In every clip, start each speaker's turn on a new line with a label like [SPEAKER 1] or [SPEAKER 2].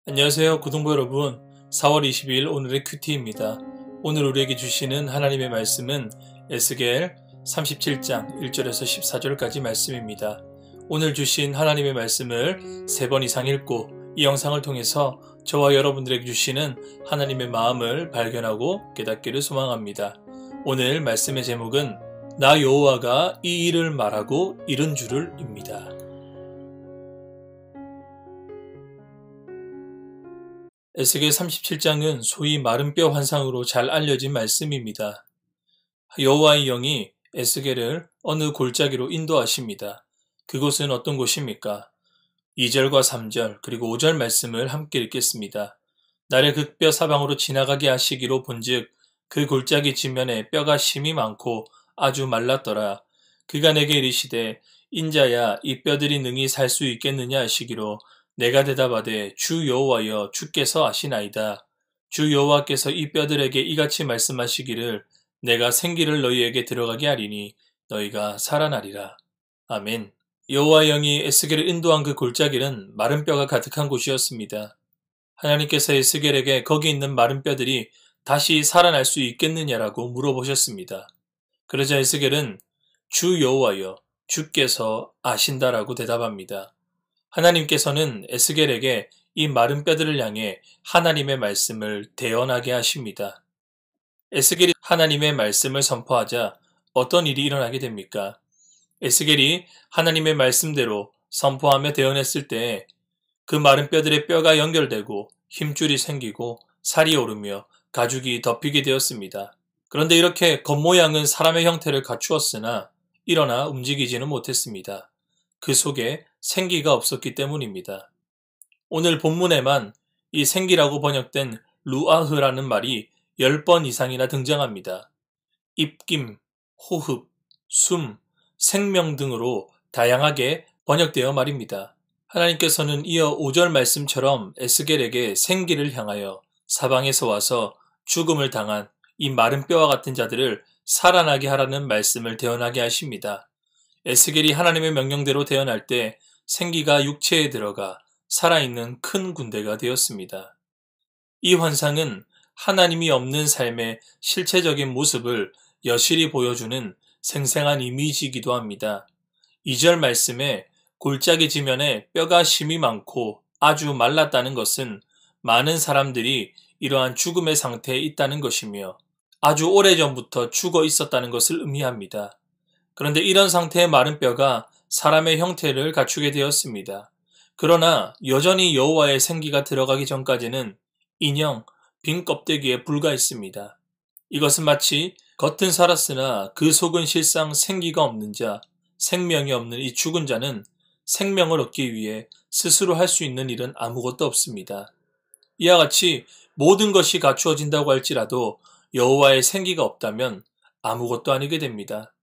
[SPEAKER 1] 안녕하세요 고등부 여러분, 4월 20일 오늘의 큐티입니다. 오늘 우리에게 주시는 하나님의 말씀은 에스겔 37장 1절에서 14절까지 말씀입니다. 오늘 주신 하나님의 말씀을 3번 이상 읽고 이 영상을 통해서 저와 여러분들에게 주시는 하나님의 마음을 발견하고 깨닫기를 소망합니다. 오늘 말씀의 제목은 나 여호와가 이 일을 말하고 이른 줄을 입니다. 에스겔 37장은 소위 마른 뼈 환상으로 잘 알려진 말씀입니다. 여호와의 영이 에스겔을 어느 골짜기로 인도하십니다. 그곳은 어떤 곳입니까? 2절과 3절 그리고 5절 말씀을 함께 읽겠습니다. 나를 극뼈 사방으로 지나가게 하시기로 본즉 그 골짜기 지면에 뼈가 심이 많고 아주 말랐더라. 그가 내게 이르시되 인자야 이 뼈들이 능히 살 수 있겠느냐 하시기로 내가 대답하되 주 여호와여 주께서 아시나이다. 주 여호와께서 이 뼈들에게 이같이 말씀하시기를 내가 생기를 너희에게 들어가게 하리니 너희가 살아나리라. 아멘. 여호와의 영이 에스겔을 인도한 그 골짜기는 마른 뼈가 가득한 곳이었습니다. 하나님께서 에스겔에게 거기 있는 마른 뼈들이 다시 살아날 수 있겠느냐라고 물어보셨습니다. 그러자 에스겔은 주 여호와여 주께서 아신다라고 대답합니다. 하나님께서는 에스겔에게 이 마른 뼈들을 향해 하나님의 말씀을 대언하게 하십니다. 에스겔이 하나님의 말씀을 선포하자 어떤 일이 일어나게 됩니까? 에스겔이 하나님의 말씀대로 선포하며 대언했을 때 그 마른 뼈들의 뼈가 연결되고 힘줄이 생기고 살이 오르며 가죽이 덮이게 되었습니다. 그런데 이렇게 겉모양은 사람의 형태를 갖추었으나 일어나 움직이지는 못했습니다. 그 속에 생기가 없었기 때문입니다. 오늘 본문에만 이 생기라고 번역된 루아흐라는 말이 10번 이상이나 등장합니다. 입김, 호흡, 숨, 생명 등으로 다양하게 번역되어 말입니다. 하나님께서는 이어 5절 말씀처럼 에스겔에게 생기를 향하여 사방에서 와서 죽음을 당한 이 마른 뼈와 같은 자들을 살아나게 하라는 말씀을 대언하게 하십니다. 에스겔이 하나님의 명령대로 대언할 때 생기가 육체에 들어가 살아있는 큰 군대가 되었습니다. 이 환상은 하나님이 없는 삶의 실체적인 모습을 여실히 보여주는 생생한 이미지이기도 합니다. 2절 말씀에 골짜기 지면에 뼈가 심이 많고 아주 말랐다는 것은 많은 사람들이 이러한 죽음의 상태에 있다는 것이며 아주 오래전부터 죽어 있었다는 것을 의미합니다. 그런데 이런 상태의 마른 뼈가 사람의 형태를 갖추게 되었습니다. 그러나 여전히 여호와의 생기가 들어가기 전까지는 인형, 빈 껍데기에 불과했습니다. 이것은 마치 겉은 살았으나 그 속은 실상 생기가 없는 자, 생명이 없는 이 죽은 자는 생명을 얻기 위해 스스로 할 수 있는 일은 아무것도 없습니다. 이와 같이 모든 것이 갖추어진다고 할지라도 여호와의 생기가 없다면 아무것도 아니게 됩니다.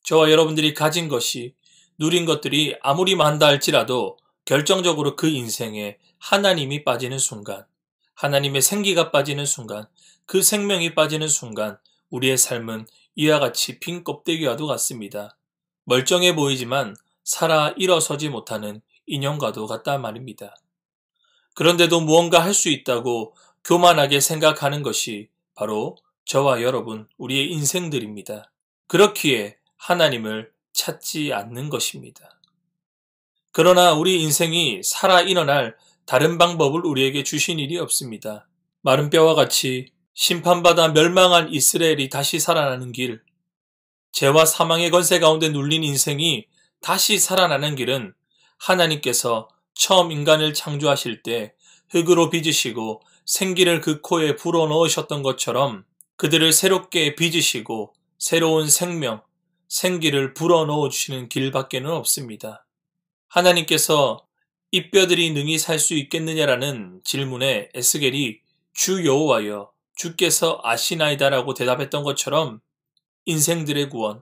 [SPEAKER 1] 저와 여러분들이 가진 것이, 누린 것들이 아무리 많다 할지라도 결정적으로 그 인생에 하나님이 빠지는 순간, 하나님의 생기가 빠지는 순간, 그 생명이 빠지는 순간 우리의 삶은 이와 같이 빈 껍데기와도 같습니다. 멀쩡해 보이지만 살아 일어서지 못하는 인형과도 같단 말입니다. 그런데도 무언가 할 수 있다고 교만하게 생각하는 것이 바로 저와 여러분, 우리의 인생들입니다. 그렇기에 하나님을 찾지 않는 것입니다. 그러나 우리 인생이 살아 일어날 다른 방법을 우리에게 주신 일이 없습니다. 마른 뼈와 같이 심판받아 멸망한 이스라엘이 다시 살아나는 길, 죄와 사망의 권세 가운데 눌린 인생이 다시 살아나는 길은 하나님께서 처음 인간을 창조하실 때 흙으로 빚으시고 생기를 그 코에 불어넣으셨던 것처럼 그들을 새롭게 빚으시고 새로운 생명, 생기를 불어넣어 주시는 길밖에는 없습니다. 하나님께서 이 뼈들이 능히 살 수 있겠느냐라는 질문에 에스겔이 주 여호와여 주께서 아시나이다라고 대답했던 것처럼 인생들의 구원,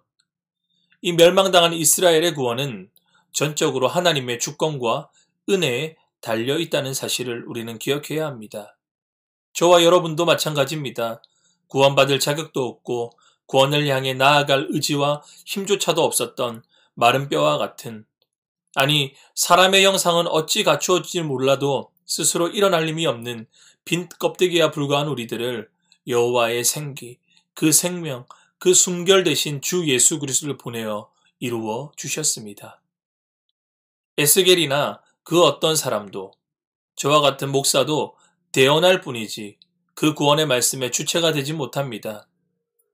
[SPEAKER 1] 이 멸망당한 이스라엘의 구원은 전적으로 하나님의 주권과 은혜에 달려 있다는 사실을 우리는 기억해야 합니다. 저와 여러분도 마찬가지입니다. 구원받을 자격도 없고 구원을 향해 나아갈 의지와 힘조차도 없었던 마른 뼈와 같은, 아니 사람의 형상은 어찌 갖추어질지 몰라도 스스로 일어날 힘이 없는 빈 껍데기에 불과한 우리들을 여호와의 생기, 그 생명, 그 순결 대신 주 예수 그리스도를 보내어 이루어 주셨습니다. 에스겔이나 그 어떤 사람도 저와 같은 목사도 대언할 뿐이지 그 구원의 말씀의 주체가 되지 못합니다.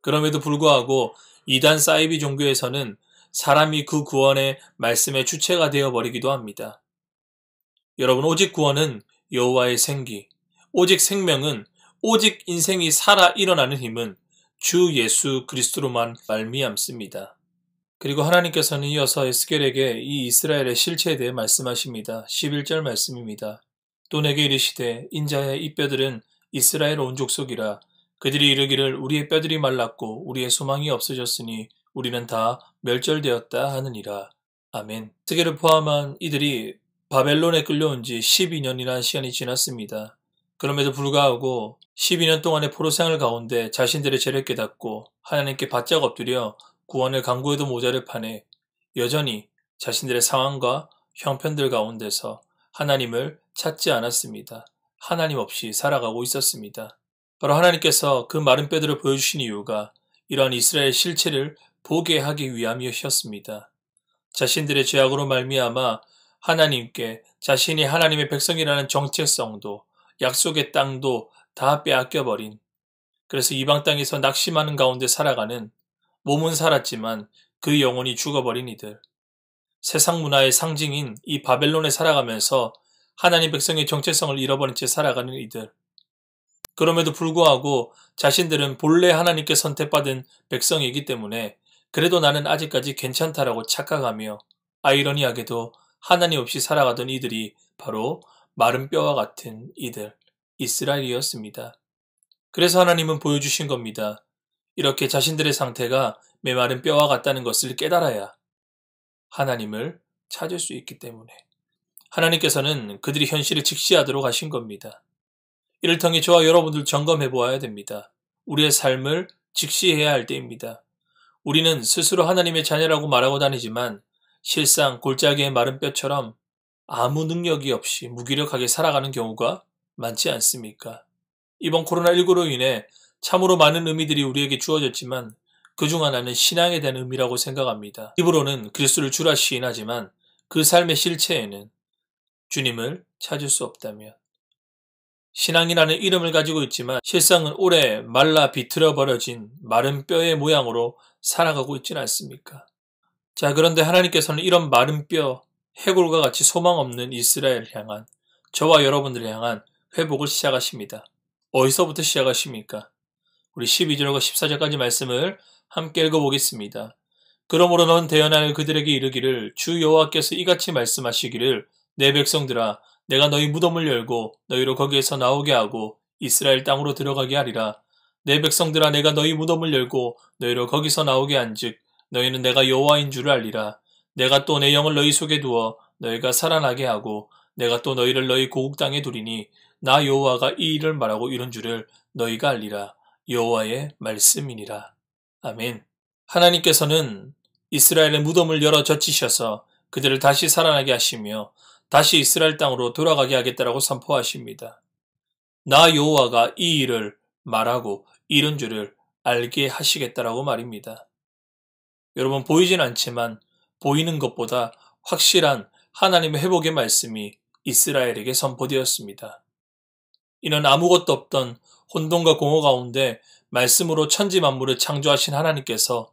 [SPEAKER 1] 그럼에도 불구하고 이단 사이비 종교에서는 사람이 그 구원의 말씀의 주체가 되어버리기도 합니다. 여러분, 오직 구원은 여호와의 생기, 오직 생명은, 오직 인생이 살아 일어나는 힘은 주 예수 그리스도로만 말미암습니다. 그리고 하나님께서는 이어서 에스겔에게 이 이스라엘의 실체에 대해 말씀하십니다. 11절 말씀입니다. 또 내게 이르시되 인자야 이 뼈들은 이스라엘 온 족속이라. 그들이 이르기를 우리의 뼈들이 말랐고 우리의 소망이 없어졌으니 우리는 다 멸절되었다 하느니라. 아멘. 에스겔을 포함한 이들이 바벨론에 끌려온 지 12년이라는 시간이 지났습니다. 그럼에도 불구하고 12년 동안의 포로 생활 가운데 자신들의 죄를 깨닫고 하나님께 바짝 엎드려 구원을 간구해도 모자를 판에 여전히 자신들의 상황과 형편들 가운데서 하나님을 찾지 않았습니다. 하나님 없이 살아가고 있었습니다. 바로 하나님께서 그 마른 뼈들을 보여주신 이유가 이러한 이스라엘 실체를 보게 하기 위함이었습니다. 자신들의 죄악으로 말미암아 하나님께 자신이 하나님의 백성이라는 정체성도 약속의 땅도 다 빼앗겨버린, 그래서 이방 땅에서 낙심하는 가운데 살아가는, 몸은 살았지만 그 영혼이 죽어버린 이들, 세상 문화의 상징인 이 바벨론에 살아가면서 하나님 백성의 정체성을 잃어버린 채 살아가는 이들, 그럼에도 불구하고 자신들은 본래 하나님께 선택받은 백성이기 때문에 그래도 나는 아직까지 괜찮다라고 착각하며 아이러니하게도 하나님 없이 살아가던 이들이 바로 마른 뼈와 같은 이들, 이스라엘이었습니다. 그래서 하나님은 보여주신 겁니다. 이렇게 자신들의 상태가 메마른 뼈와 같다는 것을 깨달아야 하나님을 찾을 수 있기 때문에 하나님께서는 그들이 현실을 직시하도록 하신 겁니다. 이를 통해 저와 여러분들 점검해 보아야 됩니다. 우리의 삶을 직시해야 할 때입니다. 우리는 스스로 하나님의 자녀라고 말하고 다니지만 실상 골짜기의 마른 뼈처럼 아무 능력이 없이 무기력하게 살아가는 경우가 많지 않습니까? 이번 코로나19로 인해 참으로 많은 의미들이 우리에게 주어졌지만 그중 하나는 신앙에 대한 의미라고 생각합니다. 입으로는 그리스도를 주라 시인하지만 그 삶의 실체에는 주님을 찾을 수 없다면, 신앙이라는 이름을 가지고 있지만 실상은 오래 말라 비틀어 버려진 마른 뼈의 모양으로 살아가고 있지는 않습니까? 자, 그런데 하나님께서는 이런 마른 뼈, 해골과 같이 소망 없는 이스라엘을 향한, 저와 여러분들을 향한 회복을 시작하십니다. 어디서부터 시작하십니까? 우리 12절과 14절까지 말씀을 함께 읽어보겠습니다. 그러므로 넌 대언하여 그들에게 이르기를 주 여호와께서 이같이 말씀하시기를 내 백성들아 내가 너희 무덤을 열고 너희로 거기에서 나오게 하고 이스라엘 땅으로 들어가게 하리라. 내 백성들아 내가 너희 무덤을 열고 너희로 거기서 나오게 한즉 너희는 내가 여호와인 줄을 알리라. 내가 또 내 영을 너희 속에 두어 너희가 살아나게 하고 내가 또 너희를 너희 고국 땅에 두리니 나 여호와가 이 일을 말하고 이런 줄을 너희가 알리라. 여호와의 말씀이니라. 아멘. 하나님께서는 이스라엘의 무덤을 열어 젖히셔서 그들을 다시 살아나게 하시며 다시 이스라엘 땅으로 돌아가게 하겠다라고 선포하십니다. 나 여호와가 이 일을 말하고 이런 줄을 알게 하시겠다라고 말입니다. 여러분, 보이진 않지만 보이는 것보다 확실한 하나님의 회복의 말씀이 이스라엘에게 선포되었습니다. 이는 아무것도 없던 혼돈과 공허 가운데 말씀으로 천지 만물을 창조하신 하나님께서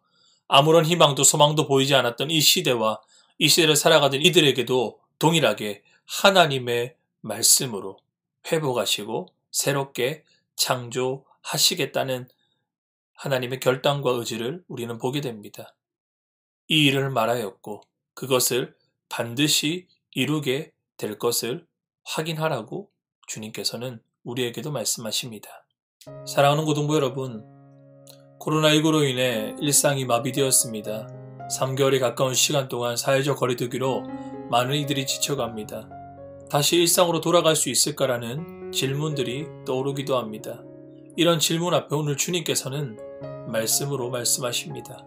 [SPEAKER 1] 아무런 희망도 소망도 보이지 않았던 이 시대와 이 시대를 살아가던 이들에게도 동일하게 하나님의 말씀으로 회복하시고 새롭게 창조하시겠다는 하나님의 결단과 의지를 우리는 보게 됩니다. 이 일을 말하였고 그것을 반드시 이루게 될 것을 확인하라고 주님께서는 우리에게도 말씀하십니다. 사랑하는 고등부 여러분, 코로나19로 인해 일상이 마비되었습니다. 3개월에 가까운 시간 동안 사회적 거리두기로 많은 이들이 지쳐갑니다. 다시 일상으로 돌아갈 수 있을까라는 질문들이 떠오르기도 합니다. 이런 질문 앞에 오늘 주님께서는 말씀으로 말씀하십니다.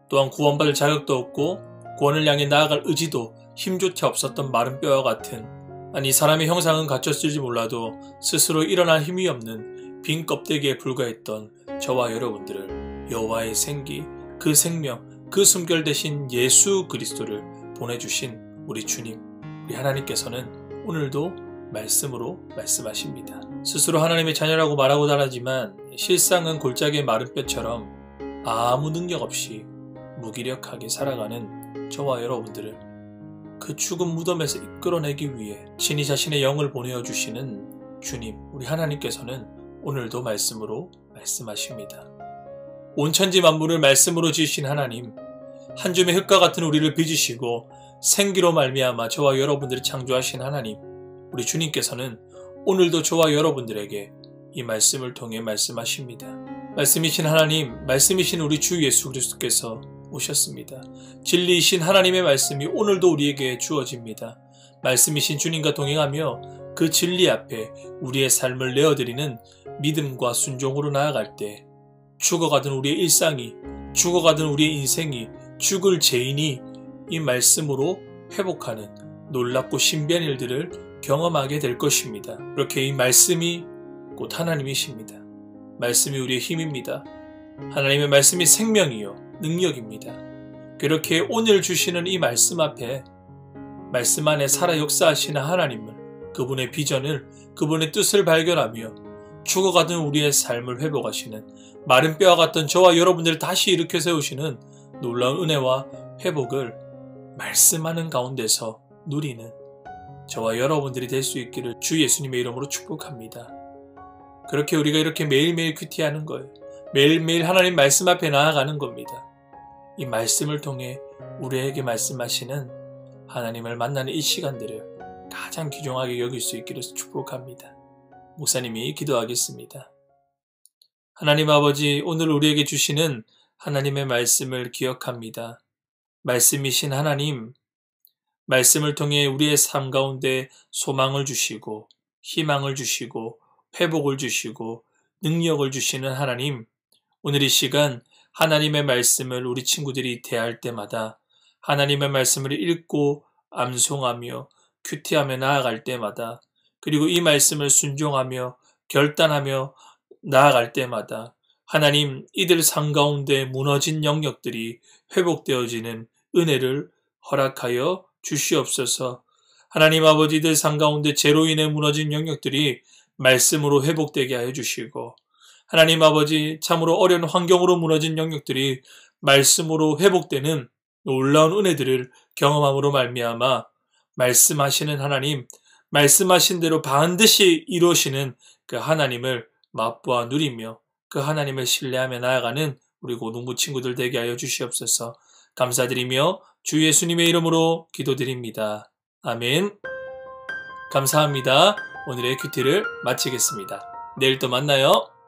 [SPEAKER 1] 또한 구원받을 자격도 없고 구원을 향해 나아갈 의지도 힘조차 없었던 마른 뼈와 같은 아니 사람의 형상은 갖췄을지 몰라도 스스로 일어날 힘이 없는 빈 껍데기에 불과했던 저와 여러분들을 여호와의 생기, 그 생명, 그 숨결 대신 예수 그리스도를 보내주신 우리 주님, 우리 하나님께서는 오늘도 말씀으로 말씀하십니다. 스스로 하나님의 자녀라고 말하고자 하지만 실상은 골짜기의 마른 뼈처럼 아무 능력 없이 무기력하게 살아가는 저와 여러분들을 그 죽은 무덤에서 이끌어내기 위해 신이 자신의 영을 보내어주시는 주님, 우리 하나님께서는 오늘도 말씀으로 말씀하십니다. 온 천지 만물을 말씀으로 지으신 하나님, 한 줌의 흙과 같은 우리를 빚으시고 생기로 말미암아 저와 여러분들을 창조하신 하나님, 우리 주님께서는 오늘도 저와 여러분들에게 이 말씀을 통해 말씀하십니다. 말씀이신 하나님, 말씀이신 우리 주 예수 그리스도께서 오셨습니다. 진리이신 하나님의 말씀이 오늘도 우리에게 주어집니다. 말씀이신 주님과 동행하며 그 진리 앞에 우리의 삶을 내어드리는 믿음과 순종으로 나아갈 때 죽어가던 우리의 일상이, 죽어가던 우리의 인생이, 죽을 죄인이 이 말씀으로 회복하는 놀랍고 신비한 일들을 경험하게 될 것입니다. 그렇게 이 말씀이 곧 하나님이십니다. 말씀이 우리의 힘입니다. 하나님의 말씀이 생명이요 능력입니다. 그렇게 오늘 주시는 이 말씀 앞에 말씀 안에 살아 역사하시는 하나님을, 그분의 비전을, 그분의 뜻을 발견하며 죽어가던 우리의 삶을 회복하시는, 마른 뼈와 같던 저와 여러분들을 다시 일으켜 세우시는 놀라운 은혜와 회복을 말씀하는 가운데서 누리는 저와 여러분들이 될 수 있기를 주 예수님의 이름으로 축복합니다. 그렇게 우리가 이렇게 매일매일 큐티하는 거예요. 매일매일 하나님 말씀 앞에 나아가는 겁니다. 이 말씀을 통해 우리에게 말씀하시는 하나님을 만나는 이 시간들을 가장 귀중하게 여길 수 있기를 축복합니다. 목사님이 기도하겠습니다. 하나님 아버지, 오늘 우리에게 주시는 하나님의 말씀을 기억합니다. 말씀이신 하나님, 말씀을 통해 우리의 삶 가운데 소망을 주시고 희망을 주시고 회복을 주시고 능력을 주시는 하나님, 오늘 이 시간 하나님의 말씀을 우리 친구들이 대할 때마다, 하나님의 말씀을 읽고 암송하며 큐티하며 나아갈 때마다, 그리고 이 말씀을 순종하며 결단하며 나아갈 때마다 하나님, 이들 삶 가운데 무너진 영역들이 회복되어지는 은혜를 허락하여 주시옵소서. 하나님 아버지, 이들 삶 가운데 죄로 인해 무너진 영역들이 말씀으로 회복되게 하여 주시고, 하나님 아버지, 참으로 어려운 환경으로 무너진 영역들이 말씀으로 회복되는 놀라운 은혜들을 경험함으로 말미암아 말씀하시는 하나님, 말씀하신 대로 반드시 이루시는 그 하나님을 맛보아 누리며 그 하나님을 신뢰하며 나아가는 우리 고등부 친구들 되게 하여 주시옵소서. 감사드리며 주 예수님의 이름으로 기도드립니다. 아멘. 감사합니다. 오늘의 큐티를 마치겠습니다. 내일 또 만나요.